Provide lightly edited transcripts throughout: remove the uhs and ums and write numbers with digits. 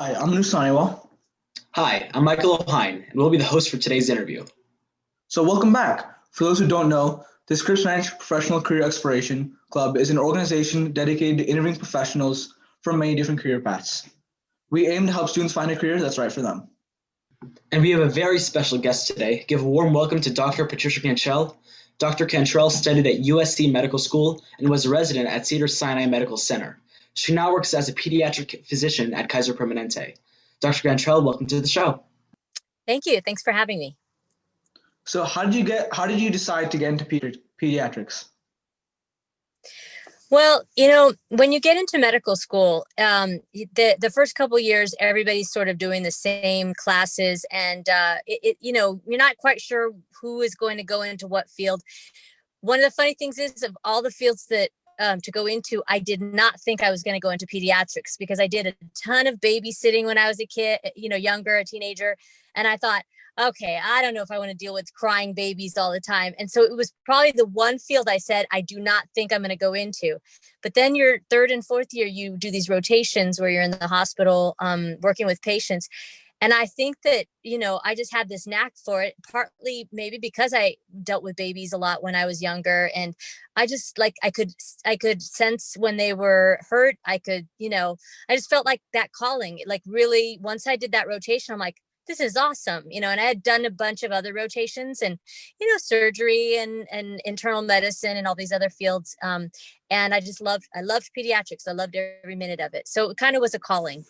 Hi, I'm Nusaniwa. Hi, I'm Michael O'Hine, and we'll be the host for today's interview. So welcome back. For those who don't know, the Scripps Ranch Professional Career Exploration Club is an organization dedicated to interviewing professionals from many different career paths. We aim to help students find a career that's right for them. And we have a very special guest today. Give a warm welcome to Dr. Patricia Cantrell. Dr. Cantrell studied at USC Medical School and was a resident at Cedars-Sinai Medical Center. She now works as a pediatric physician at Kaiser Permanente. Dr. Cantrell, welcome to the show. Thank you. Thanks for having me. So how did you decide to get into pediatrics? Well, when you get into medical school, the first couple of years, everybody's sort of doing the same classes, and you're not quite sure who is going to go into what field. One of the funny things is, of all the fields that to go into, I did not think I was going to go into pediatrics because I did a ton of babysitting when I was a kid, younger, a teenager, and I thought, okay, I don't know if I want to deal with crying babies all the time. And so it was probably the one field I said, I do not think I'm going to go into. But then your third and fourth year, you do these rotations where you're in the hospital working with patients. And I think that, I just had this knack for it, partly maybe because I dealt with babies a lot when I was younger. And I just I could sense when they were hurt. I just felt like that calling, like really, once I did that rotation, I'm like, this is awesome, and I had done a bunch of other rotations and, surgery and internal medicine and all these other fields. And I loved pediatrics. I loved every minute of it. So it kind of was a calling.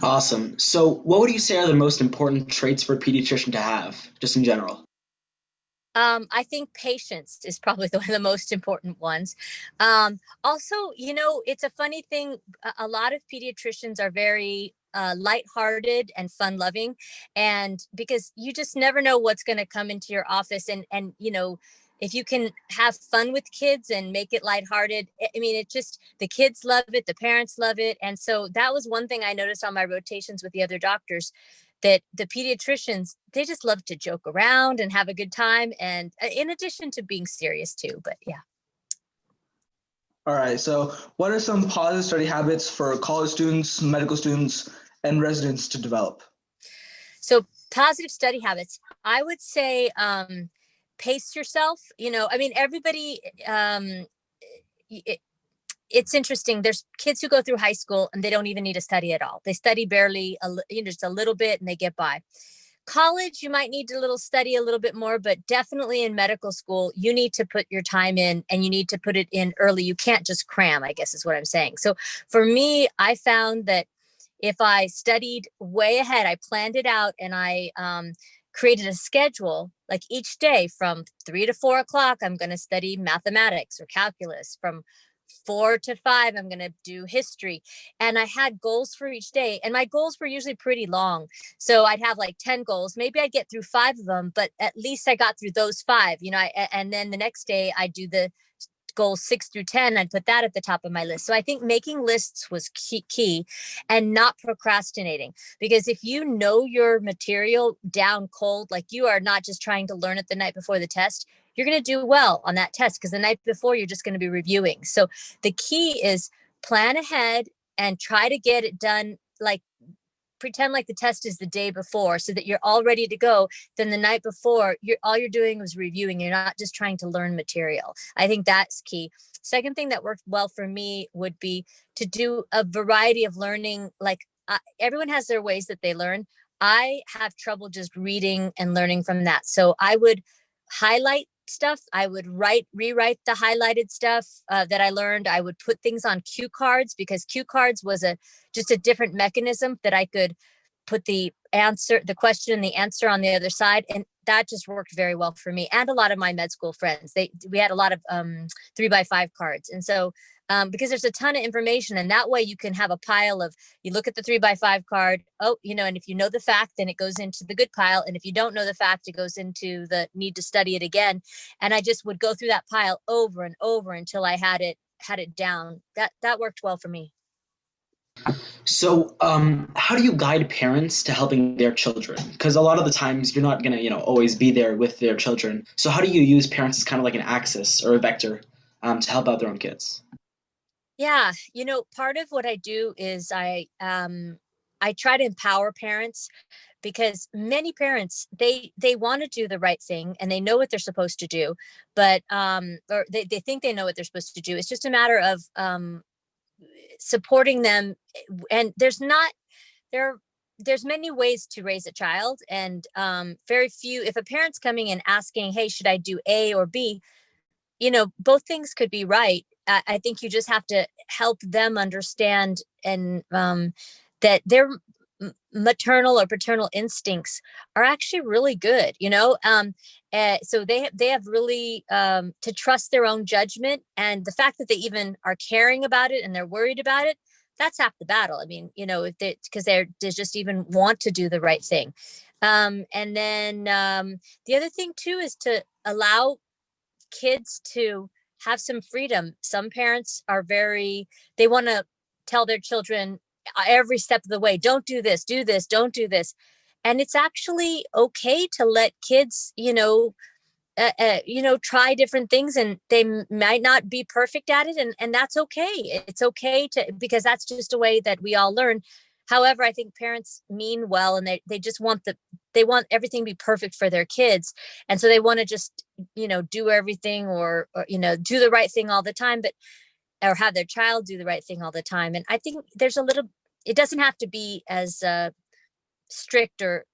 Awesome. So what would you say are the most important traits for a pediatrician to have, just in general? I think patience is probably one of the most important ones. Also, it's a funny thing. A lot of pediatricians are very lighthearted and fun-loving, and because you just never know what's going to come into your office, and if you can have fun with kids and make it lighthearted, I mean, the kids love it, the parents love it, and so that was one thing I noticed on my rotations with the other doctors, that the pediatricians, they just love to joke around and have a good time, and in addition to being serious too. But yeah. All right, so what are some positive study habits for college students, medical students, and residents to develop? So positive study habits, I would say pace yourself. Everybody, it's interesting. There's kids who go through high school and they don't even need to study at all. They study barely, just a little bit, and they get by. College, you might need to study a little bit more, but definitely in medical school, you need to put your time in, and you need to put it in early. You can't just cram, I guess is what I'm saying. So for me, I found that if I studied way ahead, I planned it out, and I created a schedule, like each day from 3 to 4 o'clock, I'm going to study mathematics or calculus. From 4 to 5, I'm going to do history. And I had goals for each day. And my goals were usually pretty long. So I'd have like 10 goals. Maybe I'd get through 5 of them, but at least I got through those 5, and then the next day I do the goals 6 through 10. I'd put that at the top of my list. So I think making lists was key, and not procrastinating, because if you know your material down cold, like you are not just trying to learn it the night before the test, you're going to do well on that test, because the night before you're just going to be reviewing. So the key is plan ahead and try to get it done, like pretend like the test is the day before, so that you're all ready to go. Then the night before, all you're doing was reviewing. You're not just trying to learn material. I think that's key. Second thing that worked well for me would be to do a variety of learning. Like everyone has their ways that they learn. I have trouble just reading and learning from that. So I would highlight stuff. I would rewrite the highlighted stuff that I learned. I would put things on cue cards, because cue cards was just a different mechanism that I could put the question and the answer on the other side. And that just worked very well for me. And a lot of my med school friends, we had a lot of 3x5 cards. And so because there's a ton of information, and that way you can have a pile of, you look at the 3x5 card, and if you know the fact, then it goes into the good pile. And if you don't know the fact, it goes into the need to study it again. And I just would go through that pile over and over until I had it down. That worked well for me. So, how do you guide parents to helping their children? Because a lot of the times you're not gonna, always be there with their children. So how do you use parents as kind of like an axis or a vector to help out their own kids? Yeah, part of what I do is I I try to empower parents, because many parents, they want to do the right thing and they know what they're supposed to do, but or they think they know what they're supposed to do. It's just a matter of supporting them. And there there's many ways to raise a child, and very few, if a parent's coming and asking, hey, should I do A or B, both things could be right. I think you just have to help them understand, and that their maternal or paternal instincts are actually really good. So they have really to trust their own judgment, and the fact that they even are caring about it and they're worried about it, that's half the battle. I mean, if because they just even want to do the right thing. And then the other thing too is to allow kids to have some freedom. Some parents are they want to tell their children every step of the way, don't do this, don't do this. And it's actually okay to let kids, try different things, and they might not be perfect at it. And that's okay. It's okay because that's just a way that we all learn. However, I think parents mean well, and they just they want everything to be perfect for their kids. And so they want to just, do everything or do the right thing all the time, or have their child do the right thing all the time. And I think it doesn't have to be as strict or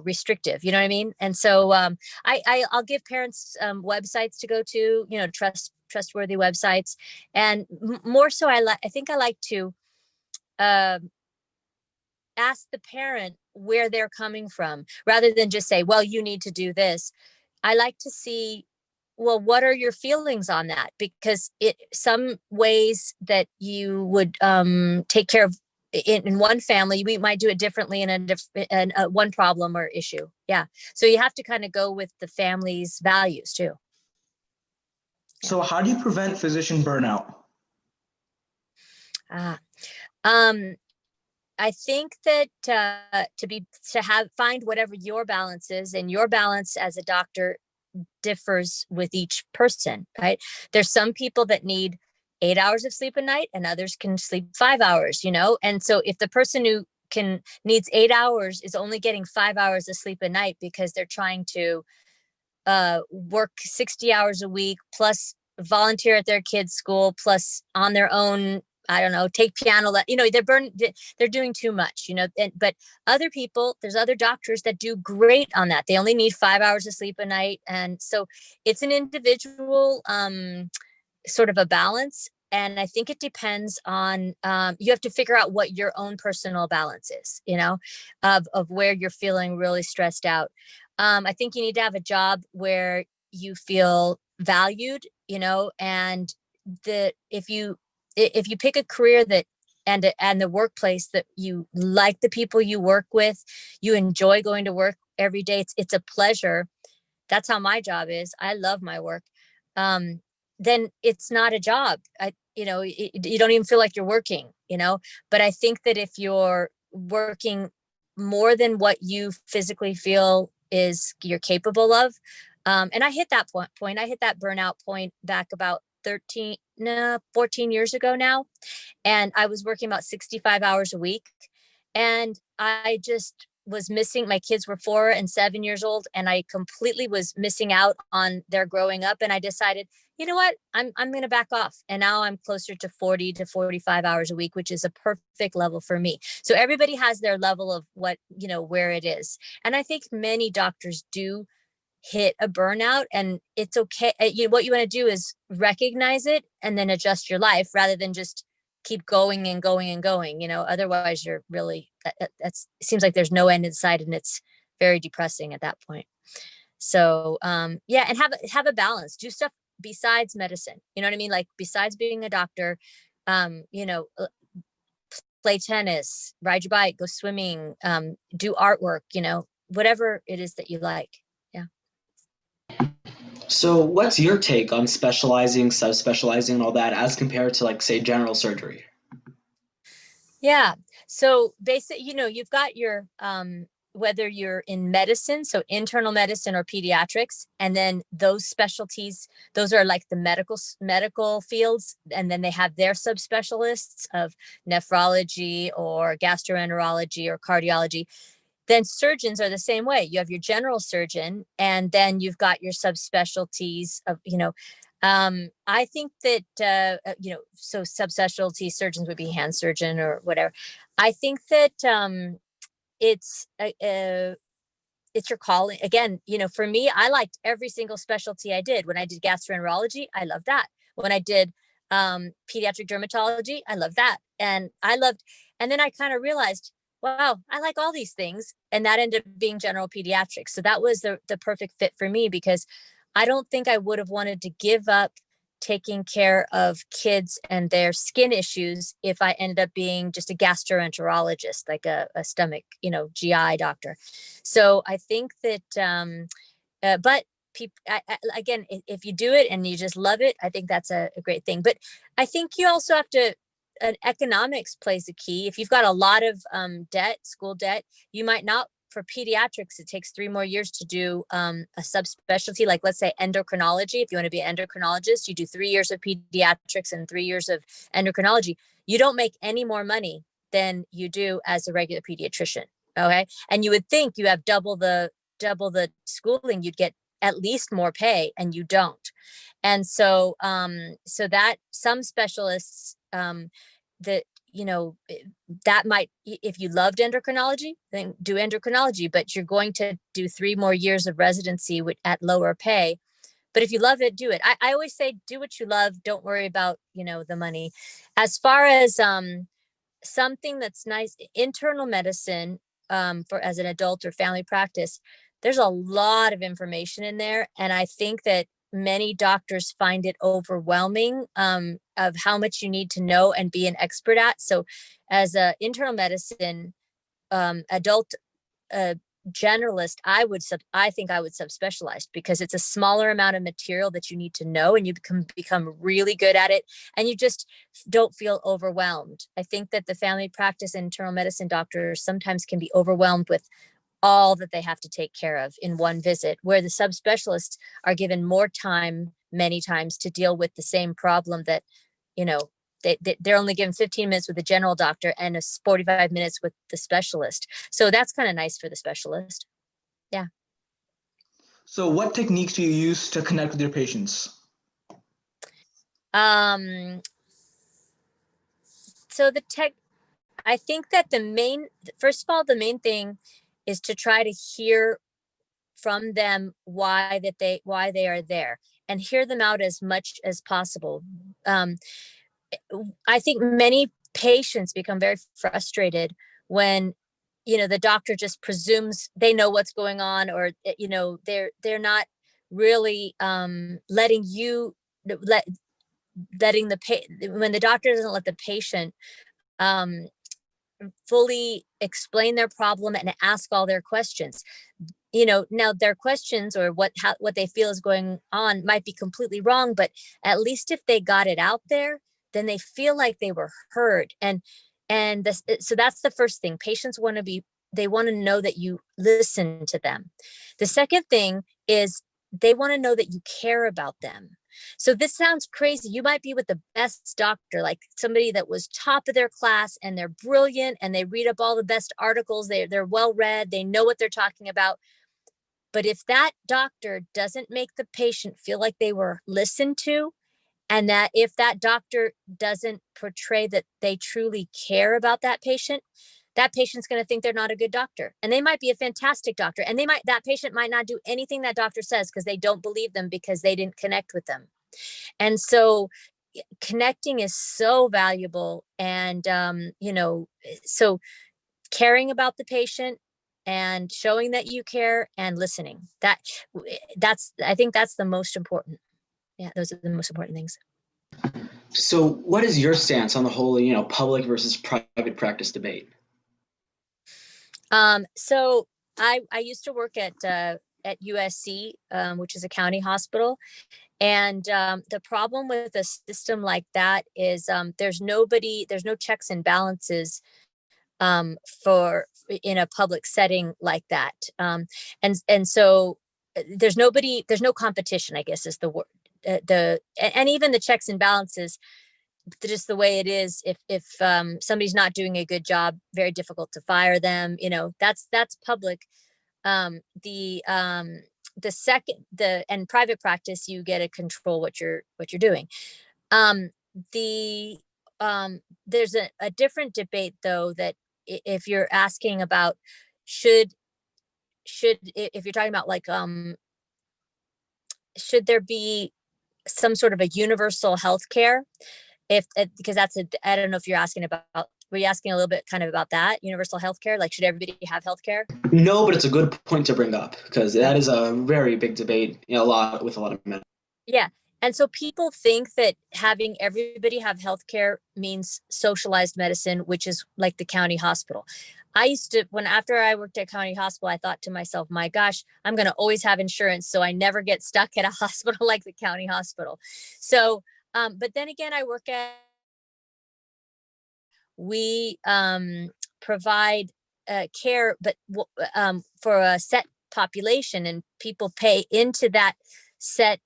restrictive, you know what I mean? And so I'll give parents websites to go to, trustworthy websites. And more so, I think I like to ask the parent where they're coming from, rather than just say, well, you need to do this. I like to see, well, what are your feelings on that? Because some ways that you would take care of in one family, we might do it differently in one problem or issue. Yeah. So you have to kind of go with the family's values too. So how do you prevent physician burnout? I think that find whatever your balance is, and your balance as a doctor differs with each person, right? There's some people that need 8 hours of sleep a night, and others can sleep 5 hours, And so if the person who needs 8 hours is only getting 5 hours of sleep a night because they're trying to work 60 hours a week, plus volunteer at their kids' school, plus on their own, I don't know, take piano, they're doing too much, but other people, there's other doctors that do great on that. They only need 5 hours of sleep a night. And so it's an individual sort of a balance. And I think it depends on, you have to figure out what your own personal balance is, of where you're feeling really stressed out. I think you need to have a job where you feel valued, and if you pick a career and the workplace that you like, the people you work with, you enjoy going to work every day, it's a pleasure. That's how my job is. I love my work. Then it's not a job. You don't even feel like you're working, but I think that if you're working more than what you physically feel you're capable of. And I hit that point. I hit that burnout point back about 14 years ago now. And I was working about 65 hours a week. And I just was missing, my kids were 4 and 7 years old, and I completely was missing out on their growing up. And I decided, you know what, I'm going to back off. And now I'm closer to 40 to 45 hours a week, which is a perfect level for me. So everybody has their level of what, where it is. And I think many doctors do hit a burnout, and it's okay. What you want to do is recognize it and then adjust your life, rather than just keep going and going and going. Otherwise you're really, it seems like there's no end in sight, and it's very depressing at that point. So and have a balance. Do stuff besides medicine. You know what I mean? Like, besides being a doctor, play tennis, ride your bike, go swimming, do artwork, whatever it is that you like. So what's your take on specializing, subspecializing, and all that as compared to, like, say, general surgery? Yeah. So basically, you've got your whether you're in medicine, so internal medicine or pediatrics, and then those specialties, those are like the medical fields, and then they have their subspecialists of nephrology or gastroenterology or cardiology. Then surgeons are the same way. You have your general surgeon, and then you've got your subspecialties of, I think that, so subspecialty surgeons would be hand surgeon or whatever. I think that it's it's your calling. Again, for me, I liked every single specialty I did. When I did gastroenterology, I loved that. When I did pediatric dermatology, I loved that. And then I kind of realized, wow, I like all these things. And that ended up being general pediatrics. So that was the perfect fit for me, because I don't think I would have wanted to give up taking care of kids and their skin issues if I ended up being just a gastroenterologist, like a stomach, GI doctor. So I think that, but people, again, if you do it and you just love it, I think that's a great thing. But I think you also have to, economics plays a key. If you've got a lot of debt, school debt, you might not. For pediatrics, it takes 3 more years to do a subspecialty, like let's say endocrinology. If you want to be an endocrinologist, you do 3 years of pediatrics and 3 years of endocrinology. You don't make any more money than you do as a regular pediatrician. Okay. And you would think you have double the schooling, you'd get at least more pay, and you don't. And so so that some specialists that that might, if you loved endocrinology, then do endocrinology, but you're going to do 3 more years of residency at lower pay. But if you love it, do it. I always say, do what you love. Don't worry about, the money. As far as something that's nice, internal medicine, for as an adult or family practice, there's a lot of information in there. And I think that many doctors find it overwhelming, of how much you need to know and be an expert at. So as a internal medicine adult generalist, I think I would subspecialize, because it's a smaller amount of material that you need to know, and you become really good at it, and you just don't feel overwhelmed. I think that the family practice internal medicine doctors sometimes can be overwhelmed with all that they have to take care of in one visit, where the subspecialists are given more time many times to deal with the same problem that, they're only given 15 minutes with the general doctor and 45 minutes with the specialist. So that's kind of nice for the specialist. Yeah. So what techniques do you use to connect with your patients? So I think that first of all, the main thing is to try to hear from them why they are there, and hear them out as much as possible. I think many patients become very frustrated when, the doctor just presumes they know what's going on, or, they're not really letting when the doctor doesn't let the patient fully explain their problem and ask all their questions. Now their questions or what they feel is going on might be completely wrong, but at least if they got it out there, then they feel like they were heard. So that's the first thing. Patients they want to know that you listen to them. The second thing is they want to know that you care about them. So this sounds crazy. You might be with the best doctor, like somebody that was top of their class, and they're brilliant and they read up all the best articles. They're well read. They know what they're talking about. But if that doctor doesn't make the patient feel like they were listened to, and that if that doctor doesn't portray that they truly care about that patient's going to think they're not a good doctor. And they might be a fantastic doctor, and that patient might not do anything that doctor says because they don't believe them, because they didn't connect with them. And so connecting is so valuable. And, so caring about the patient and showing that you care and listening, I think that's the most important. Yeah, those are the most important things. So what is your stance on the whole, public versus private practice debate? So I used to work at USC, which is a county hospital. And the problem with a system like that is there's no checks and balances for in a public setting like that. And so there's no competition, I guess is the word. And even the checks and balances, just the way it is, if somebody's not doing a good job, very difficult to fire them. That's public. And private practice, you get to control what you're doing. The There's a different debate though, that if you're asking about should if you're talking about like should there be some sort of a universal health care, because I don't know if you're asking about, were you asking a little bit kind of about that universal health care, like should everybody have health care? No, but it's a good point to bring up because that is a very big debate, a lot of men. Yeah. And so people think that having everybody have healthcare means socialized medicine, which is like the county hospital. I used to, after I worked at county hospital, I thought to myself, my gosh, I'm going to always have insurance, so I never get stuck at a hospital like the county hospital. So, but then again, we provide care, but for a set population, and people pay into that set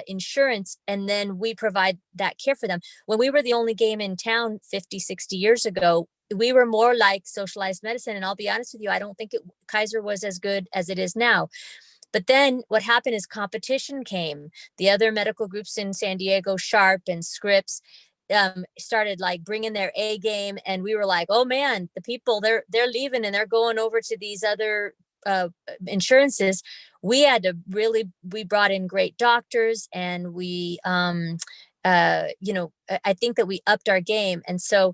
insurance, and then we provide that care for them. When we were the only game in town 50, 60 years ago, we were more like socialized medicine. And I'll be honest with you, I don't think Kaiser was as good as it is now. But then what happened is competition came. The other medical groups in San Diego, Sharp and Scripps, started like bringing their A game, and we were like, oh man, the people, they're leaving and they're going over to these other insurances. We brought in great doctors, and we I think that we upped our game. And so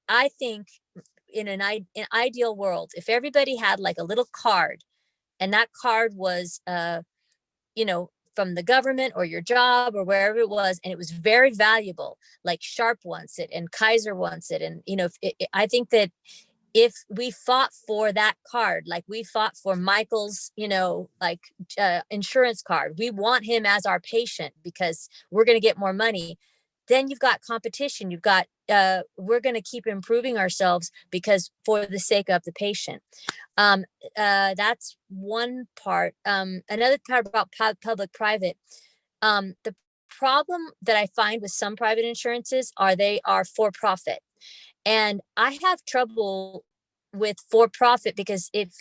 I think in an ideal world, if everybody had like a little card, and that card was from the government or your job or wherever it was, and it was very valuable, like Sharp wants it and Kaiser wants it. And I think that if we fought for that card, like we fought for Michael's insurance card, we want him as our patient because we're going to get more money. Then you've got competition. You've got we're going to keep improving ourselves because for the sake of the patient. That's one part. Another part about public-private. The problem that I find with some private insurances they are for-profit. And I have trouble with for-profit because if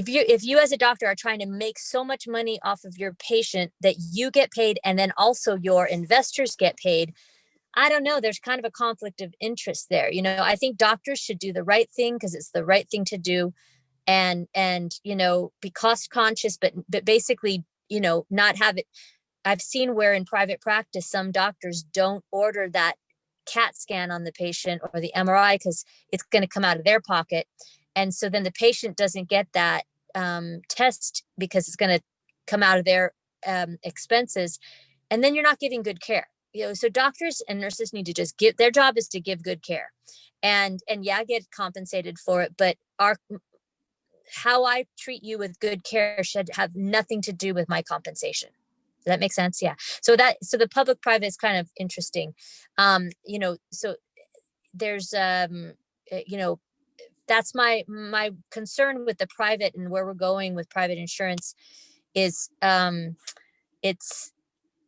you as a doctor are trying to make so much money off of your patient that you get paid and then also your investors get paid, I don't know, there's kind of a conflict of interest there. I think doctors should do the right thing because it's the right thing to do, and be cost conscious, but basically, not have it. I've seen where in private practice, some doctors don't order that CAT scan on the patient or the MRI because it's going to come out of their pocket. And so then the patient doesn't get that test because it's going to come out of their expenses. And then you're not giving good care. So doctors and nurses need to just their job is to give good care and get compensated for it. But how I treat you with good care should have nothing to do with my compensation. Does that make sense? Yeah. So the public-private is kind of interesting. So there's, that's my concern with the private and where we're going with private insurance is,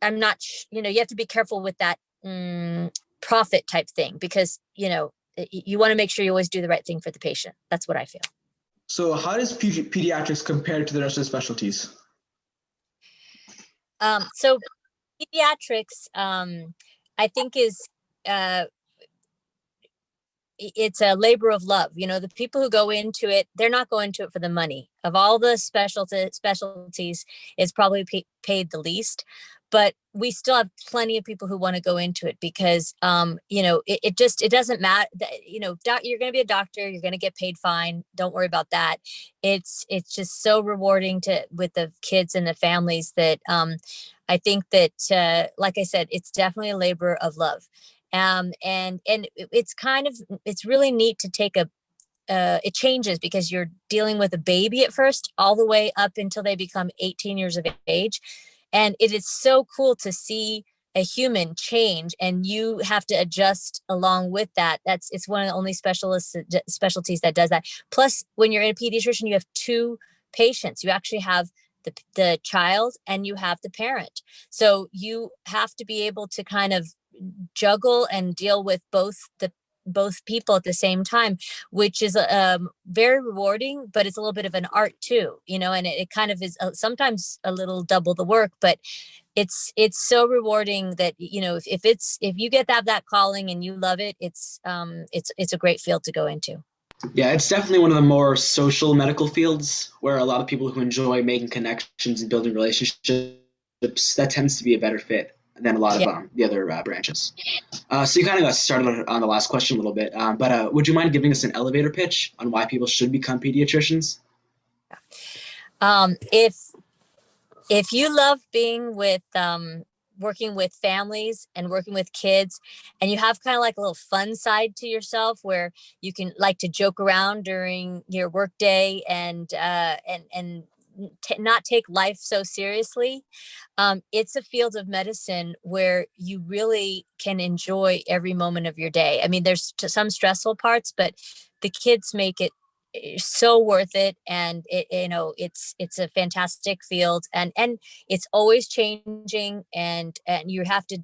I'm not, you have to be careful with that profit type thing because, you want to make sure you always do the right thing for the patient. That's what I feel. So how does pediatrics compare to the rest of the specialties? So pediatrics, I think is, it's a labor of love. The people who go into it, they're not going to it for the money. Of all the specialties, it's probably paid the least. But we still have plenty of people who want to go into it because, it doesn't matter. You're going to be a doctor. You're going to get paid fine. Don't worry about that. It's just so rewarding with the kids and the families that I think that, like I said, it's definitely a labor of love. And it's really neat to take it changes because you're dealing with a baby at first, all the way up until they become 18 years of age. And it is so cool to see a human change and you have to adjust along with that. It's one of the only specialties that does that. Plus, when you're in a pediatrician, you have two patients. You actually have the child and you have the parent. So you have to be able to kind of juggle and deal with both people at the same time, which is very rewarding, but it's a little bit of an art too, and it kind of is sometimes a little double the work, but it's so rewarding that, if you get that calling and you love it, it's a great field to go into. Yeah, it's definitely one of the more social medical fields where a lot of people who enjoy making connections and building relationships, that tends to be a better fit than a lot of the other branches. So you kind of got started on the last question a little bit, but would you mind giving us an elevator pitch on why people should become pediatricians? If you love being with working with families and working with kids, and you have kind of like a little fun side to yourself where you can like to joke around during your work day and not take life so seriously, it's a field of medicine where you really can enjoy every moment of your day. I mean, there's some stressful parts, but the kids make it so worth it, and it's a fantastic field, and it's always changing, and you have to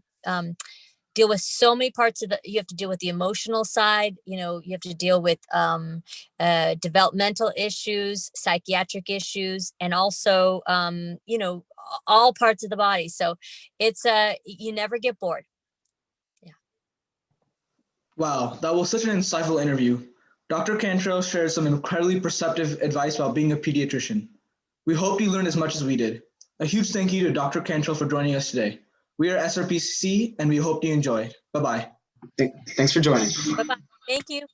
deal with so many parts of you have to deal with the emotional side, you have to deal with developmental issues, psychiatric issues, and also all parts of the body. So it's you never get bored. Wow, that was such an insightful interview. Dr. Cantrell shared some incredibly perceptive advice about being a pediatrician. We hope you learned as much as we did. A huge thank you to Dr. Cantrell for joining us today. We are SRPC and we hope you enjoy. Bye-bye. Thanks for joining. Bye-bye. Thank you.